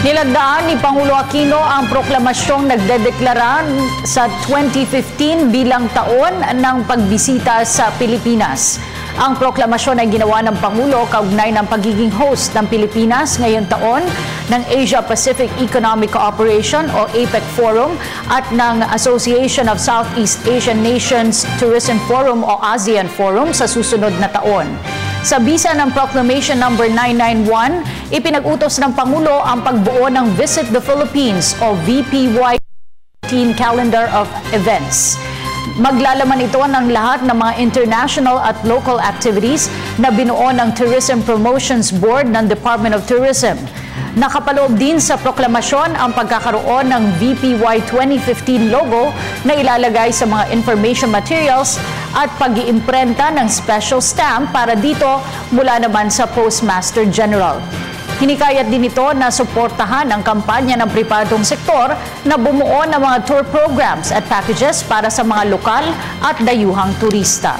Nilagdaan ni Pangulo Aquino ang proklamasyong nagdedeklara sa 2015 bilang taon ng pagbisita sa Pilipinas. Ang proklamasyon ay ginawa ng Pangulo kaugnay ng pagiging host ng Pilipinas ngayong taon ng Asia-Pacific Economic Cooperation o APEC Forum at ng Association of Southeast Asian Nations Tourism Forum o ASEAN Forum sa susunod na taon. Sa bisa ng Proclamation No. 991, ipinag-utos ng Pangulo ang pagbuo ng Visit the Philippines o VPY Calendar of Events. Maglalaman ito ng lahat ng mga international at local activities na binuo ng Tourism Promotions Board ng Department of Tourism. Nakapaloob din sa proklamasyon ang pagkakaroon ng VPY 2015 logo na ilalagay sa mga information materials at pag-iimprenta ng special stamp para dito mula naman sa Postmaster General. Hinikayat din ito na suportahan ang kampanya ng pribadong sektor na bumuo ng mga tour programs at packages para sa mga lokal at dayuhang turista.